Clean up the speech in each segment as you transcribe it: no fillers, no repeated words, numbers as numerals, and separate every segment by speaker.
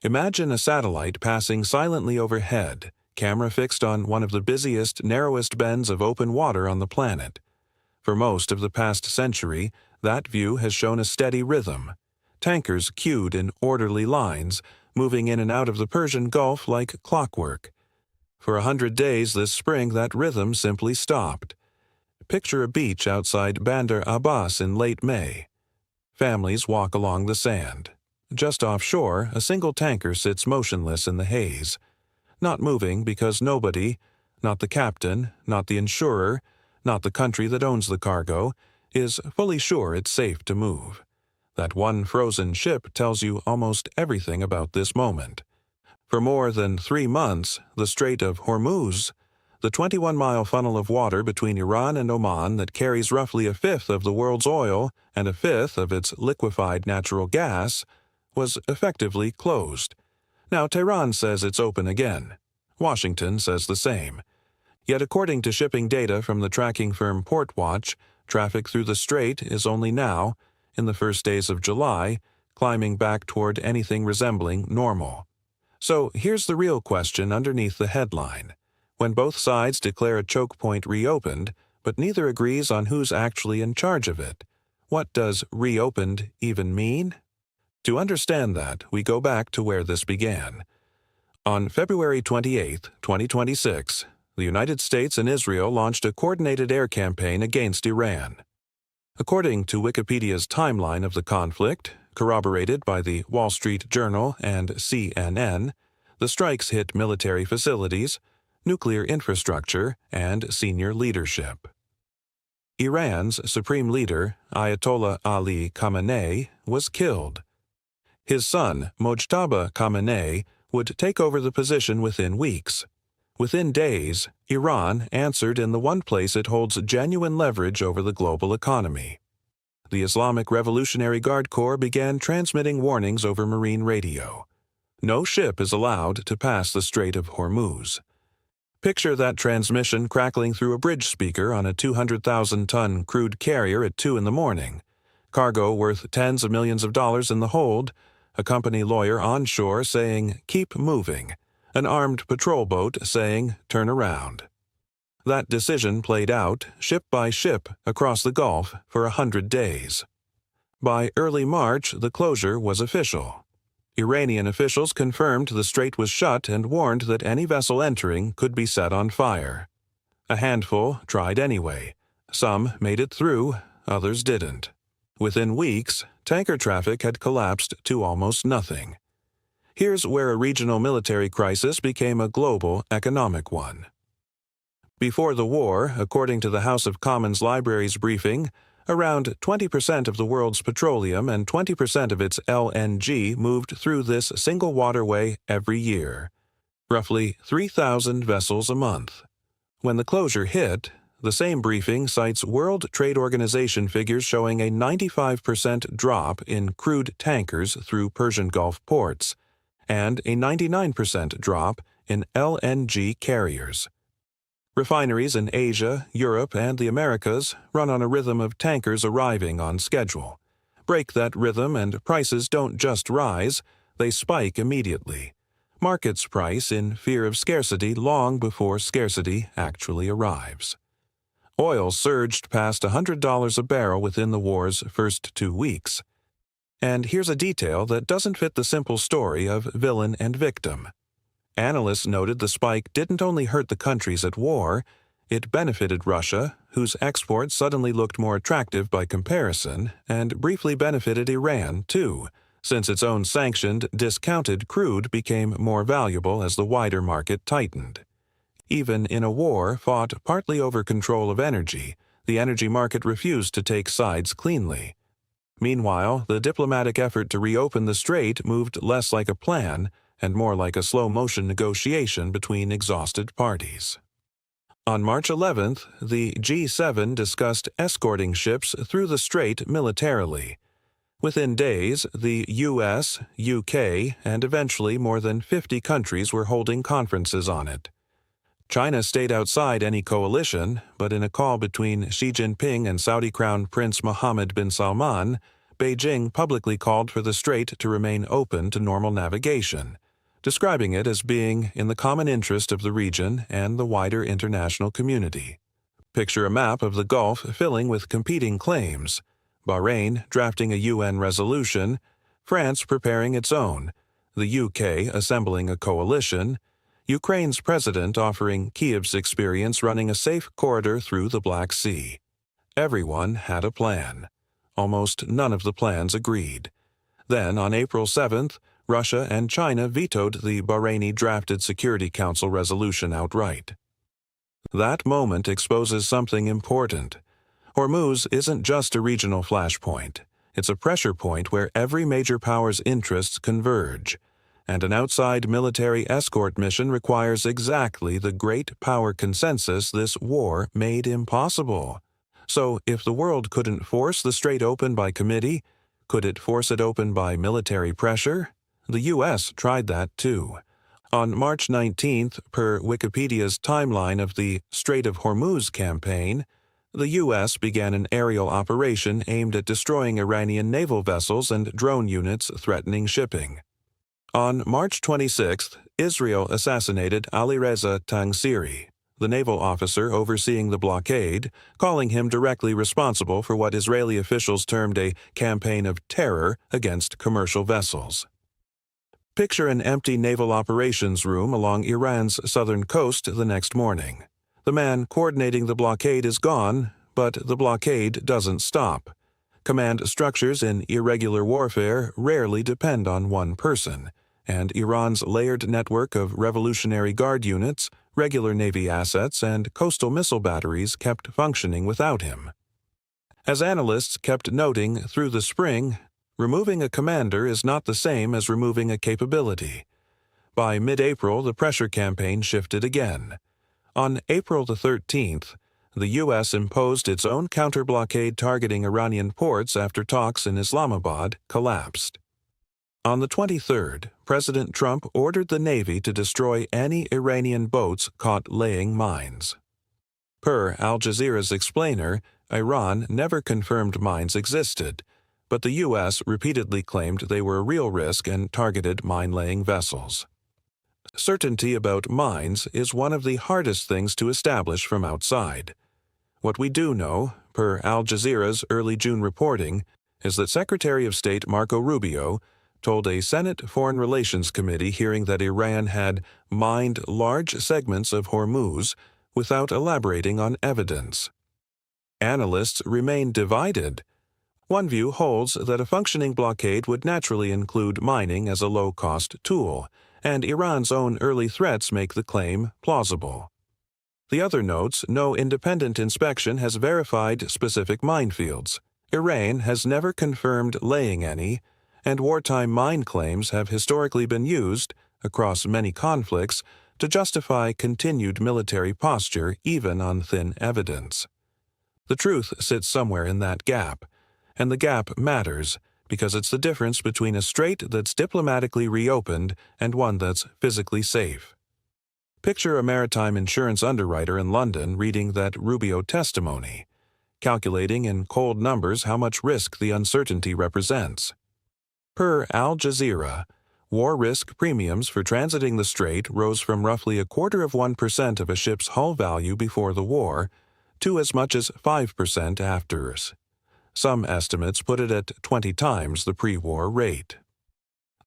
Speaker 1: Imagine a satellite passing silently overhead, camera fixed on one of the busiest, narrowest bends of open water on the planet. For most of the past century, that view has shown a steady rhythm. Tankers queued in orderly lines, moving in and out of the Persian Gulf like clockwork. For 100 days this spring, that rhythm simply stopped. Picture a beach outside Bandar Abbas in late May. Families walk along the sand. Just offshore, a single tanker sits motionless in the haze, not moving because nobody, not the captain, not the insurer, not the country that owns the cargo, is fully sure it's safe to move. That one frozen ship tells you almost everything about this moment. For more than 3 months, the Strait of Hormuz, the 21-mile funnel of water between Iran and Oman that carries roughly a fifth of the world's oil and a fifth of its liquefied natural gas, was effectively closed. Now Tehran says it's open again. Washington says the same. Yet according to shipping data from the tracking firm Portwatch, traffic through the strait is only now, in the first days of July, climbing back toward anything resembling normal. So here's the real question underneath the headline. When both sides declare a choke point reopened, but neither agrees on who's actually in charge of it, what does reopened even mean? To understand that, we go back to where this began. On February 28, 2026, the United States and Israel launched a coordinated air campaign against Iran. According to Wikipedia's timeline of the conflict, corroborated by the Wall Street Journal and CNN, the strikes hit military facilities, nuclear infrastructure, and senior leadership. Iran's supreme leader, Ayatollah Ali Khamenei, was killed. His son, Mojtaba Khamenei, would take over the position within weeks. Within days, Iran answered in the one place it holds genuine leverage over the global economy. The Islamic Revolutionary Guard Corps began transmitting warnings over marine radio. No ship is allowed to pass the Strait of Hormuz. Picture that transmission crackling through a bridge speaker on a 200,000-ton crude carrier at 2 in the morning. Cargo worth tens of millions of dollars in the hold, a company lawyer onshore saying, "Keep moving," an armed patrol boat saying, "Turn around." That decision played out, ship by ship, across the Gulf for 100 days. By early March, the closure was official. Iranian officials confirmed the strait was shut and warned that any vessel entering could be set on fire. A handful tried anyway. Some made it through, others didn't. Within weeks, tanker traffic had collapsed to almost nothing. Here's where a regional military crisis became a global economic one. Before the war, according to the House of Commons Library's briefing, around 20% of the world's petroleum and 20% of its LNG moved through this single waterway every year, roughly 3,000 vessels a month. When the closure hit, the same briefing cites World Trade Organization figures showing a 95% drop in crude tankers through Persian Gulf ports, and a 99% drop in LNG carriers. Refineries in Asia, Europe, and the Americas run on a rhythm of tankers arriving on schedule. Break that rhythm and prices don't just rise, they spike immediately. Markets price in fear of scarcity long before scarcity actually arrives. Oil surged past $100 a barrel within the war's first 2 weeks. And here's a detail that doesn't fit the simple story of villain and victim. Analysts noted the spike didn't only hurt the countries at war, it benefited Russia, whose exports suddenly looked more attractive by comparison, and briefly benefited Iran, too, since its own sanctioned, discounted crude became more valuable as the wider market tightened. Even in a war fought partly over control of energy, the energy market refused to take sides cleanly. Meanwhile, the diplomatic effort to reopen the strait moved less like a plan and more like a slow-motion negotiation between exhausted parties. On March 11th, the G7 discussed escorting ships through the strait militarily. Within days, the US, UK, and eventually more than 50 countries were holding conferences on it. China stayed outside any coalition, but in a call between Xi Jinping and Saudi Crown Prince Mohammed bin Salman, Beijing publicly called for the strait to remain open to normal navigation, describing it as being in the common interest of the region and the wider international community. Picture a map of the Gulf filling with competing claims: Bahrain drafting a UN resolution, France preparing its own, the UK assembling a coalition, Ukraine's president offering Kyiv's experience running a safe corridor through the Black Sea. Everyone had a plan. Almost none of the plans agreed. Then, on April 7th, Russia and China vetoed the Bahraini drafted Security Council resolution outright. That moment exposes something important. Hormuz isn't just a regional flashpoint. It's a pressure point where every major power's interests converge, and an outside military escort mission requires exactly the great power consensus this war made impossible. So, if the world couldn't force the strait open by committee, could it force it open by military pressure? The U.S. tried that too. On March 19th, per Wikipedia's timeline of the Strait of Hormuz campaign, the U.S. began an aerial operation aimed at destroying Iranian naval vessels and drone units threatening shipping. On March 26th, Israel assassinated Alireza Tangsiri, the naval officer overseeing the blockade, calling him directly responsible for what Israeli officials termed a campaign of terror against commercial vessels. Picture an empty naval operations room along Iran's southern coast the next morning. The man coordinating the blockade is gone, but the blockade doesn't stop. Command structures in irregular warfare rarely depend on one person, and Iran's layered network of Revolutionary Guard units, regular Navy assets, and coastal missile batteries kept functioning without him. As analysts kept noting through the spring, removing a commander is not the same as removing a capability. By mid-April, the pressure campaign shifted again. On April the 13th, the U.S. imposed its own counter-blockade targeting Iranian ports after talks in Islamabad collapsed. On the 23rd, President Trump ordered the Navy to destroy any Iranian boats caught laying mines. Per Al Jazeera's explainer, Iran never confirmed mines existed, but the U.S. repeatedly claimed they were a real risk and targeted mine-laying vessels. Certainty about mines is one of the hardest things to establish from outside. What we do know, per Al Jazeera's early June reporting, is that Secretary of State Marco Rubio told a Senate Foreign Relations Committee hearing that Iran had mined large segments of Hormuz without elaborating on evidence. Analysts remain divided. One view holds that a functioning blockade would naturally include mining as a low-cost tool, and Iran's own early threats make the claim plausible. The other notes no independent inspection has verified specific minefields. Iran has never confirmed laying any, and wartime mine claims have historically been used, across many conflicts, to justify continued military posture even on thin evidence. The truth sits somewhere in that gap, and the gap matters because it's the difference between a strait that's diplomatically reopened and one that's physically safe. Picture a maritime insurance underwriter in London reading that Rubio testimony, calculating in cold numbers how much risk the uncertainty represents. Per Al Jazeera, war risk premiums for transiting the strait rose from roughly 0.25% of a ship's hull value before the war to as much as 5% after. Some estimates put it at 20 times the pre-war rate.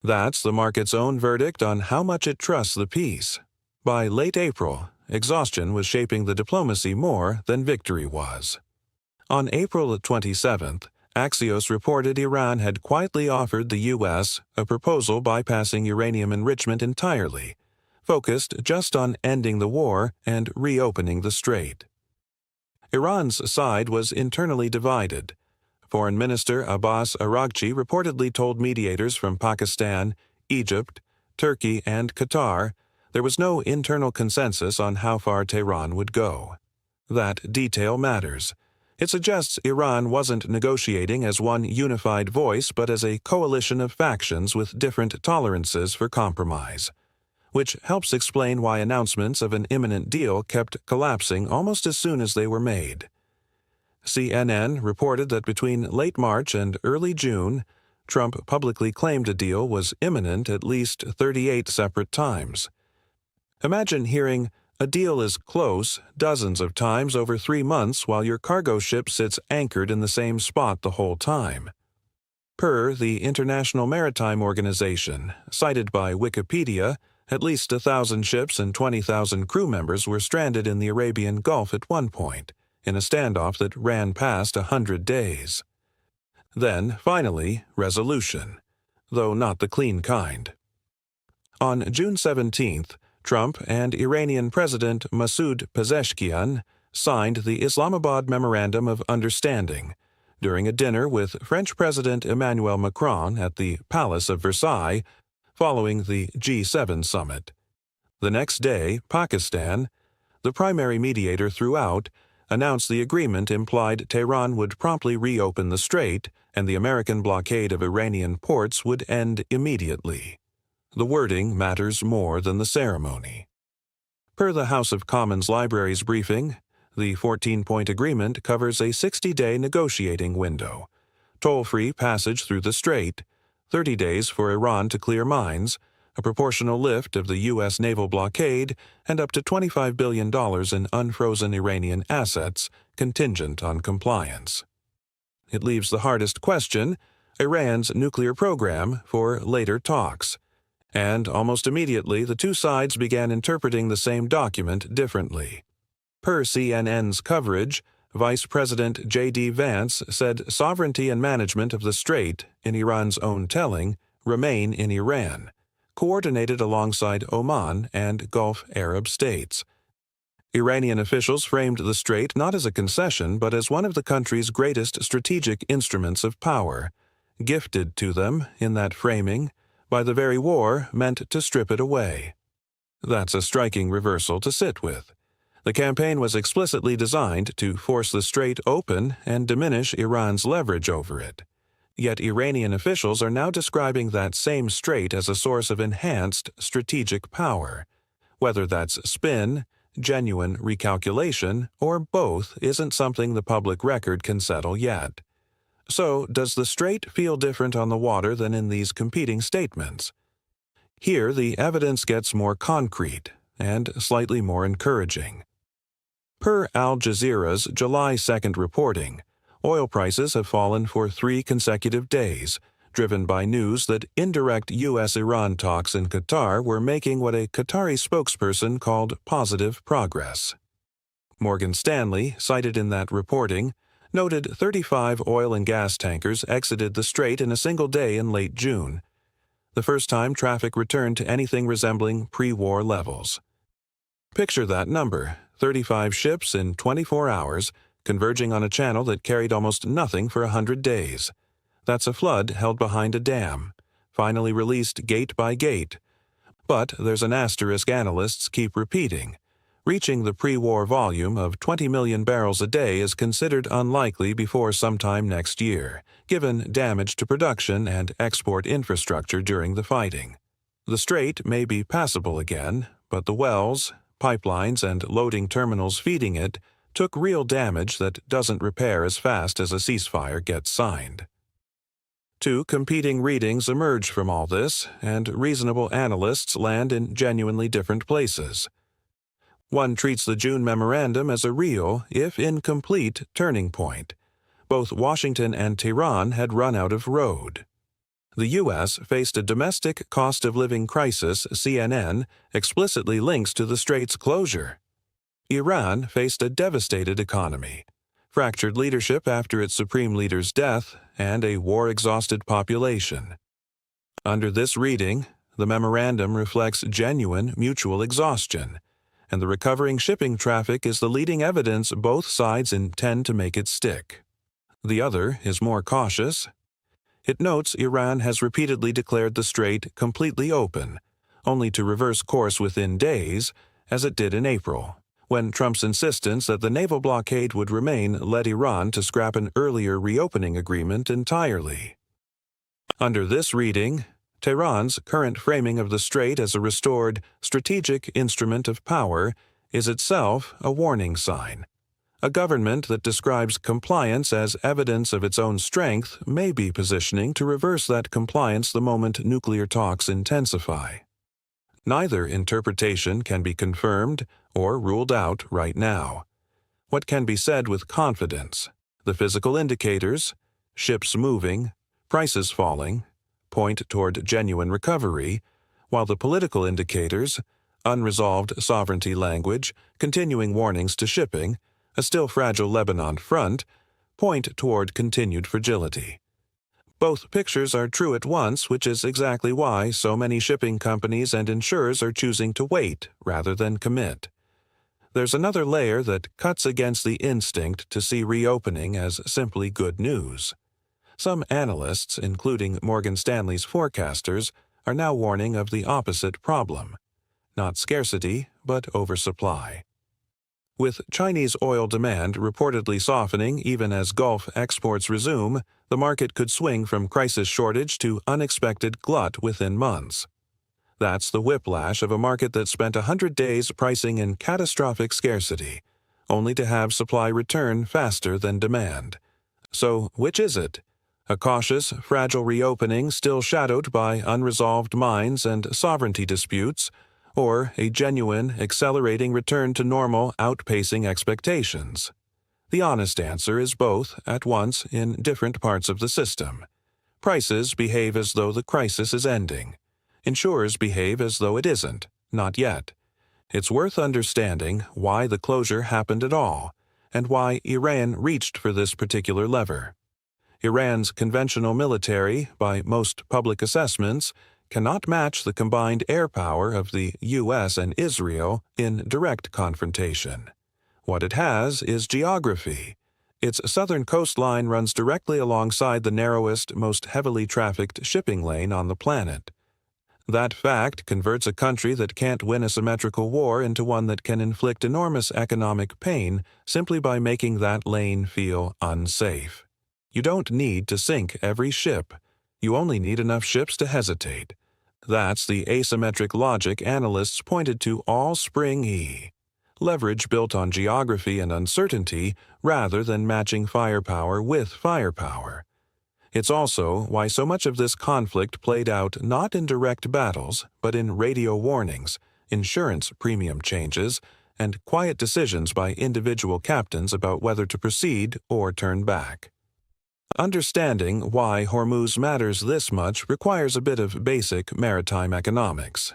Speaker 1: That's the market's own verdict on how much it trusts the peace. By late April, exhaustion was shaping the diplomacy more than victory was. On April 27th, Axios reported Iran had quietly offered the U.S. a proposal bypassing uranium enrichment entirely, focused just on ending the war and reopening the strait. Iran's side was internally divided. Foreign Minister Abbas Araghchi reportedly told mediators from Pakistan, Egypt, Turkey, and Qatar there was no internal consensus on how far Tehran would go. That detail matters. It suggests Iran wasn't negotiating as one unified voice but as a coalition of factions with different tolerances for compromise, which helps explain why announcements of an imminent deal kept collapsing almost as soon as they were made. CNN reported that between late March and early June, Trump publicly claimed a deal was imminent at least 38 separate times. Imagine hearing, "A deal is close," dozens of times over 3 months while your cargo ship sits anchored in the same spot the whole time. Per the International Maritime Organization, cited by Wikipedia, at least 1,000 ships and 20,000 crew members were stranded in the Arabian Gulf at one point, in a standoff that ran past 100 days. Then, finally, resolution, though not the clean kind. On June 17th, Trump and Iranian President Masoud Pezeshkian signed the Islamabad Memorandum of Understanding during a dinner with French President Emmanuel Macron at the Palace of Versailles following the G7 summit. The next day, Pakistan, the primary mediator throughout, announced the agreement implied Tehran would promptly reopen the strait and the American blockade of Iranian ports would end immediately. The wording matters more than the ceremony. Per the House of Commons Library's briefing, the 14-point agreement covers a 60-day negotiating window, toll-free passage through the strait, 30 days for Iran to clear mines, a proportional lift of the U.S. naval blockade, and up to $25 billion in unfrozen Iranian assets, contingent on compliance. It leaves the hardest question, Iran's nuclear program, for later talks. And almost immediately the two sides began interpreting the same document differently. Per CNN's coverage, Vice President J.D. Vance said sovereignty and management of the strait, in Iran's own telling, remain in Iran, coordinated alongside Oman and Gulf Arab states. Iranian officials framed the strait not as a concession but as one of the country's greatest strategic instruments of power, gifted to them, in that framing, by the very war meant to strip it away. That's a striking reversal to sit with. The campaign was explicitly designed to force the strait open and diminish Iran's leverage over it. Yet Iranian officials are now describing that same strait as a source of enhanced strategic power. Whether that's spin, genuine recalculation, or both isn't something the public record can settle yet. So, does the strait feel different on the water than in these competing statements? Here, the evidence gets more concrete and slightly more encouraging. Per Al Jazeera's July 2nd reporting, oil prices have fallen for 3 consecutive days, driven by news that indirect U.S.-Iran talks in Qatar were making what a Qatari spokesperson called positive progress. Morgan Stanley, cited in that reporting, noted 35 oil and gas tankers exited the strait in a single day in late June, the first time traffic returned to anything resembling pre-war levels. Picture that number, 35 ships in 24 hours, converging on a channel that carried almost nothing for 100 days. That's a flood held behind a dam, finally released gate by gate. But there's an asterisk analysts keep repeating. Reaching the pre-war volume of 20 million barrels a day is considered unlikely before sometime next year, given damage to production and export infrastructure during the fighting. The strait may be passable again, but the wells, pipelines, and loading terminals feeding it took real damage that doesn't repair as fast as a ceasefire gets signed. 2 competing readings emerge from all this, and reasonable analysts land in genuinely different places. One treats the June memorandum as a real, if incomplete, turning point. Both Washington and Tehran had run out of road. The U.S. faced a domestic cost of living crisis CNN explicitly links to the strait's closure. Iran faced a devastated economy, fractured leadership after its supreme leader's death, and a war-exhausted population. Under this reading, the memorandum reflects genuine mutual exhaustion, and the recovering shipping traffic is the leading evidence both sides intend to make it stick. The other is more cautious. It notes Iran has repeatedly declared the strait completely open, only to reverse course within days, as it did in April, when Trump's insistence that the naval blockade would remain led Iran to scrap an earlier reopening agreement entirely. Under this reading, Tehran's current framing of the strait as a restored strategic instrument of power is itself a warning sign, A government that describes compliance as evidence of its own strength may be positioning to reverse that compliance the moment nuclear talks intensify. Neither interpretation can be confirmed or ruled out right now. What can be said with confidence? The physical indicators, ships moving, prices falling, point toward genuine recovery, while the political indicators, unresolved sovereignty language, continuing warnings to shipping, a still fragile Lebanon front, point toward continued fragility. Both pictures are true at once, which is exactly why so many shipping companies and insurers are choosing to wait rather than commit. There's another layer that cuts against the instinct to see reopening as simply good news. Some analysts, including Morgan Stanley's forecasters, are now warning of the opposite problem. Not scarcity, but oversupply. With Chinese oil demand reportedly softening even as Gulf exports resume, the market could swing from crisis shortage to unexpected glut within months. That's the whiplash of a market that spent 100 days pricing in catastrophic scarcity, only to have supply return faster than demand. So, which is it? A cautious, fragile reopening still shadowed by unresolved mines and sovereignty disputes, or a genuine, accelerating return to normal outpacing expectations? The honest answer is both at once in different parts of the system. Prices behave as though the crisis is ending. Insurers behave as though it isn't, not yet. It's worth understanding why the closure happened at all, and why Iran reached for this particular lever. Iran's conventional military, by most public assessments, cannot match the combined air power of the U.S. and Israel in direct confrontation. What it has is geography. Its southern coastline runs directly alongside the narrowest, most heavily trafficked shipping lane on the planet. That fact converts a country that can't win a symmetrical war into one that can inflict enormous economic pain simply by making that lane feel unsafe. You don't need to sink every ship. You only need enough ships to hesitate. That's the asymmetric logic analysts pointed to all spring. Leverage built on geography and uncertainty rather than matching firepower with firepower. It's also why so much of this conflict played out not in direct battles, but in radio warnings, insurance premium changes, and quiet decisions by individual captains about whether to proceed or turn back. Understanding why Hormuz matters this much requires a bit of basic maritime economics.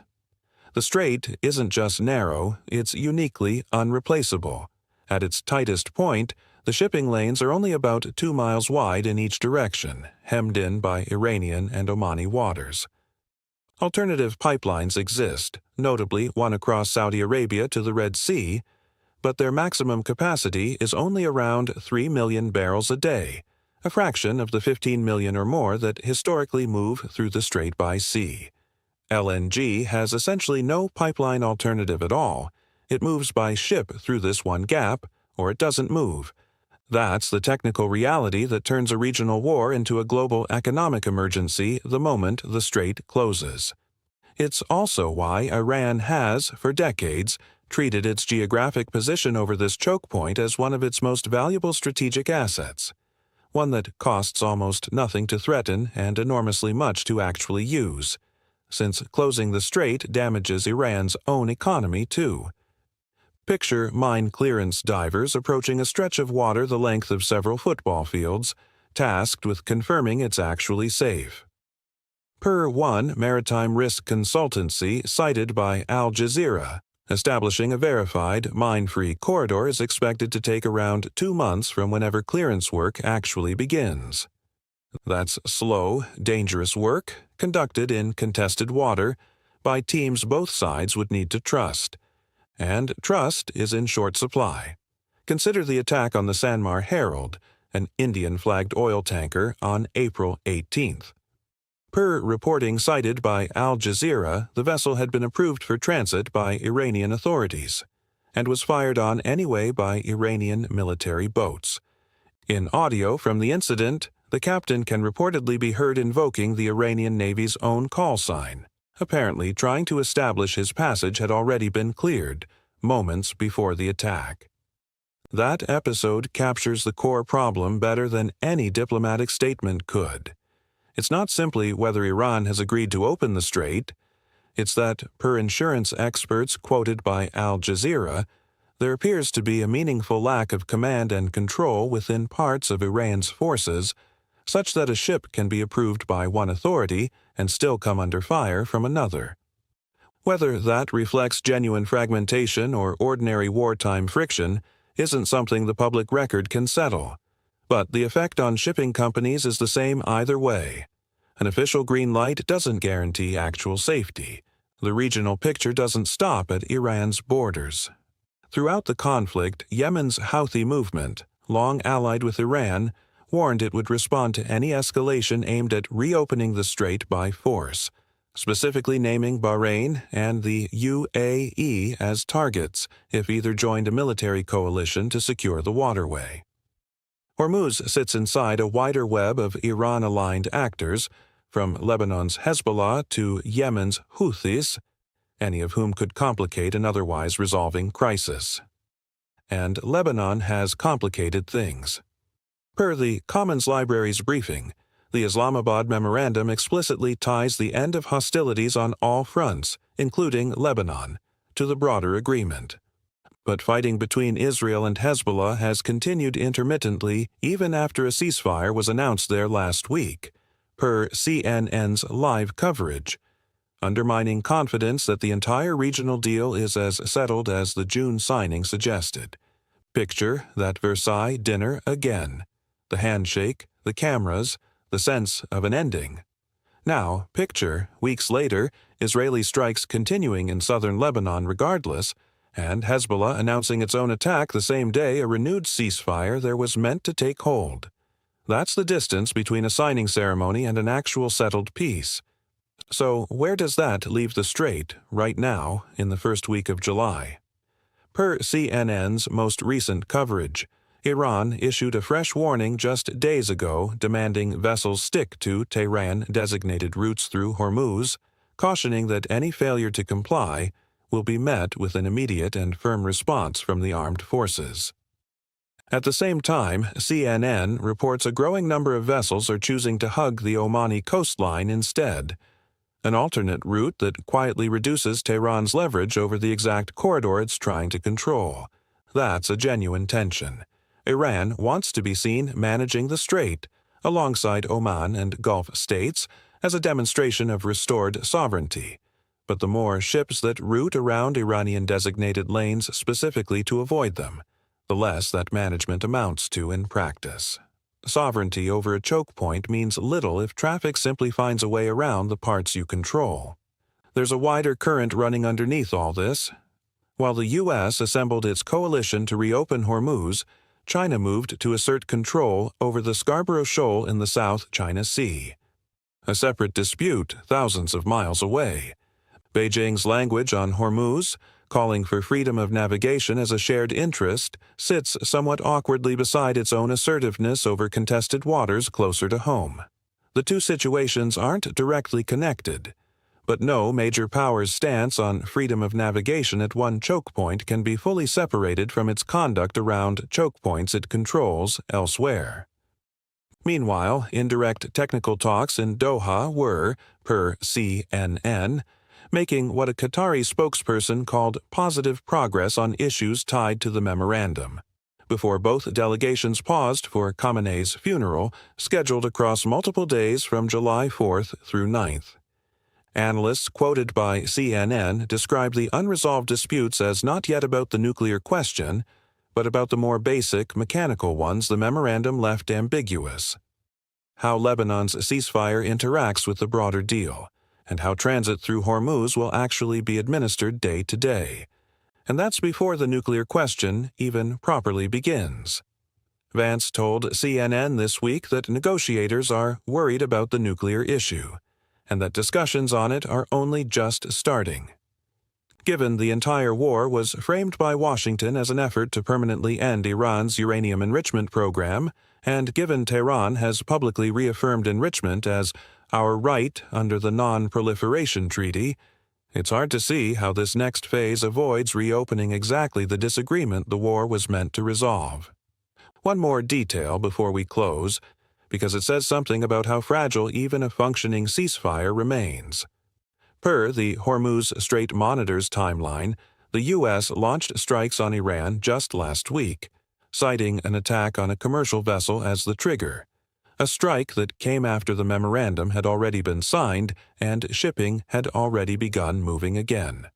Speaker 1: The strait isn't just narrow, it's uniquely unreplaceable. At its tightest point, the shipping lanes are only about 2 miles wide in each direction, hemmed in by Iranian and Omani waters. Alternative pipelines exist, notably one across Saudi Arabia to the Red Sea, but their maximum capacity is only around 3 million barrels a day, a fraction of the 15 million or more that historically move through the strait by sea. LNG has essentially no pipeline alternative at all. It moves by ship through this one gap, or it doesn't move. That's the technical reality that turns a regional war into a global economic emergency the moment the strait closes. It's also why Iran has, for decades, treated its geographic position over this choke point as one of its most valuable strategic assets, one that costs almost nothing to threaten and enormously much to actually use, since closing the strait damages Iran's own economy too. Picture mine clearance divers approaching a stretch of water the length of several football fields, tasked with confirming it's actually safe. Per one maritime risk consultancy cited by Al Jazeera, establishing a verified, mine-free corridor is expected to take around 2 months from whenever clearance work actually begins. That's slow, dangerous work, conducted in contested water, by teams both sides would need to trust. And trust is in short supply. Consider the attack on the Sanmar Herald, an Indian-flagged oil tanker, on April 18th. Per reporting cited by Al Jazeera, the vessel had been approved for transit by Iranian authorities, and was fired on anyway by Iranian military boats. In audio from the incident, the captain can reportedly be heard invoking the Iranian Navy's own call sign, apparently trying to establish his passage had already been cleared, moments before the attack. That episode captures the core problem better than any diplomatic statement could. It's not simply whether Iran has agreed to open the strait. It's that, per insurance experts quoted by Al Jazeera, there appears to be a meaningful lack of command and control within parts of Iran's forces, such that a ship can be approved by one authority and still come under fire from another. Whether that reflects genuine fragmentation or ordinary wartime friction isn't something the public record can settle, but the effect on shipping companies is the same either way. An official green light doesn't guarantee actual safety. The regional picture doesn't stop at Iran's borders. Throughout the conflict, Yemen's Houthi movement, long allied with Iran, warned it would respond to any escalation aimed at reopening the strait by force, specifically naming Bahrain and the UAE as targets if either joined a military coalition to secure the waterway. Hormuz sits inside a wider web of Iran-aligned actors, from Lebanon's Hezbollah to Yemen's Houthis, any of whom could complicate an otherwise resolving crisis. And Lebanon has complicated things. Per the Commons Library's briefing, the Islamabad Memorandum explicitly ties the end of hostilities on all fronts, including Lebanon, to the broader agreement. But fighting between Israel and Hezbollah has continued intermittently even after a ceasefire was announced there last week, per CNN's live coverage, undermining confidence that the entire regional deal is as settled as the June signing suggested. Picture that Versailles dinner again. The handshake, the cameras, the sense of an ending. Now, picture, weeks later, Israeli strikes continuing in southern Lebanon regardless, and Hezbollah announcing its own attack the same day a renewed ceasefire there was meant to take hold. That's the distance between a signing ceremony and an actual settled peace. So where does that leave the strait right now in the first week of July? Per CNN's most recent coverage, Iran issued a fresh warning just days ago demanding vessels stick to Tehran-designated routes through Hormuz, cautioning that any failure to comply will be met with an immediate and firm response from the armed forces. At the same time, CNN reports a growing number of vessels are choosing to hug the Omani coastline instead, an alternate route that quietly reduces Tehran's leverage over the exact corridor it's trying to control. That's a genuine tension. Iran wants to be seen managing the strait, alongside Oman and Gulf states, as a demonstration of restored sovereignty. But the more ships that route around Iranian-designated lanes specifically to avoid them, the less that management amounts to in practice. Sovereignty over a choke point means little if traffic simply finds a way around the parts you control. There's a wider current running underneath all this. While the U.S. assembled its coalition to reopen Hormuz, China moved to assert control over the Scarborough Shoal in the South China Sea, a separate dispute thousands of miles away. Beijing's language on Hormuz, calling for freedom of navigation as a shared interest, sits somewhat awkwardly beside its own assertiveness over contested waters closer to home. The two situations aren't directly connected, but no major power's stance on freedom of navigation at one choke point can be fully separated from its conduct around choke points it controls elsewhere. Meanwhile, indirect technical talks in Doha were, per CNN, making what a Qatari spokesperson called positive progress on issues tied to the memorandum, before both delegations paused for Khamenei's funeral, scheduled across multiple days from July 4th through 9th. Analysts quoted by CNN describe the unresolved disputes as not yet about the nuclear question, but about the more basic, mechanical ones the memorandum left ambiguous. How Lebanon's ceasefire interacts with the broader deal, and how transit through Hormuz will actually be administered day to day. And that's before the nuclear question even properly begins. Vance told CNN this week that negotiators are worried about the nuclear issue, and that discussions on it are only just starting. Given the entire war was framed by Washington as an effort to permanently end Iran's uranium enrichment program, and given Tehran has publicly reaffirmed enrichment as our right under the Non-Proliferation Treaty, It's hard to see how this next phase avoids reopening exactly the disagreement the war was meant to resolve. One more detail before we close, because it says something about how fragile even a functioning ceasefire remains. Per the Hormuz Strait Monitor's timeline, the U.S. launched strikes on Iran just last week, citing an attack on a commercial vessel as the trigger, a strike that came after the memorandum had already been signed and shipping had already begun moving again.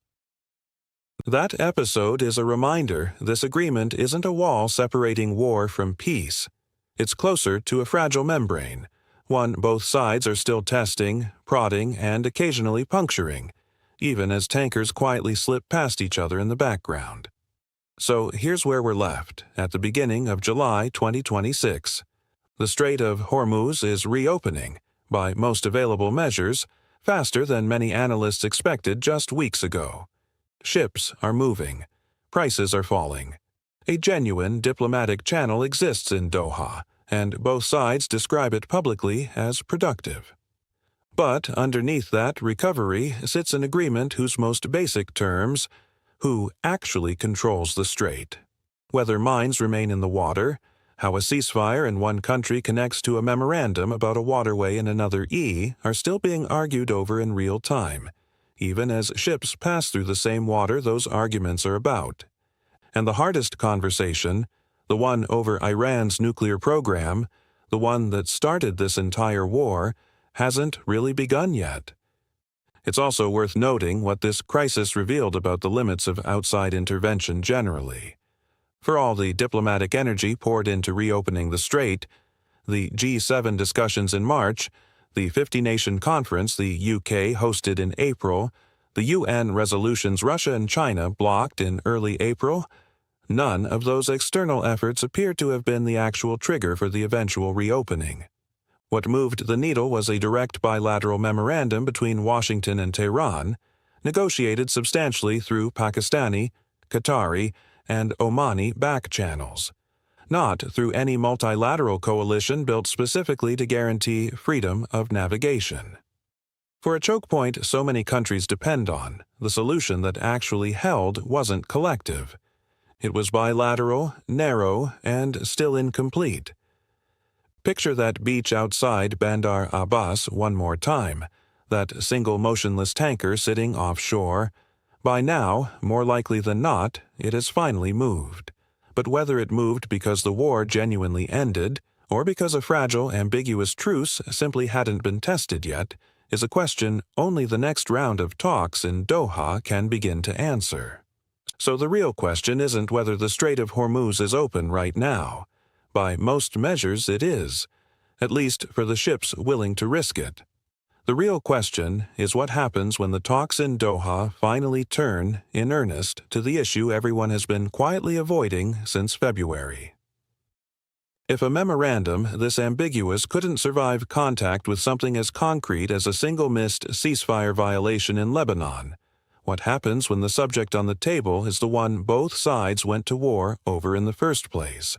Speaker 1: That episode is a reminder this agreement isn't a wall separating war from peace. It's closer to a fragile membrane, one both sides are still testing, prodding, and occasionally puncturing, even as tankers quietly slip past each other in the background. So here's where we're left, at the beginning of July 2026. The Strait of Hormuz is reopening, by most available measures, faster than many analysts expected just weeks ago. Ships are moving. Prices are falling. A genuine diplomatic channel exists in Doha, and both sides describe it publicly as productive. But underneath that recovery sits an agreement whose most basic terms: who actually controls the strait, whether mines remain in the water, how a ceasefire in one country connects to a memorandum about a waterway in another are still being argued over in real time, even as ships pass through the same water those arguments are about. And the hardest conversation, the one over Iran's nuclear program, the one that started this entire war, hasn't really begun yet. It's also worth noting what this crisis revealed about the limits of outside intervention generally. For all the diplomatic energy poured into reopening the strait, the G7 discussions in March, the 50-nation conference the UK hosted in April, the UN resolutions Russia and China blocked in early April, none of those external efforts appear to have been the actual trigger for the eventual reopening. What moved the needle was a direct bilateral memorandum between Washington and Tehran, negotiated substantially through Pakistani, Qatari, and Omani back channels, not through any multilateral coalition built specifically to guarantee freedom of navigation. For a choke point so many countries depend on, the solution that actually held wasn't collective. It was bilateral, narrow, and still incomplete. Picture that beach outside Bandar Abbas one more time, that single motionless tanker sitting offshore. By now, more likely than not, it has finally moved. But whether it moved because the war genuinely ended, or because a fragile, ambiguous truce simply hadn't been tested yet, is a question only the next round of talks in Doha can begin to answer. So the real question isn't whether the Strait of Hormuz is open right now. By most measures it is, at least for the ships willing to risk it. The real question is what happens when the talks in Doha finally turn, in earnest, to the issue everyone has been quietly avoiding since February. If a memorandum this ambiguous couldn't survive contact with something as concrete as a single missed ceasefire violation in Lebanon, what happens when the subject on the table is the one both sides went to war over in the first place?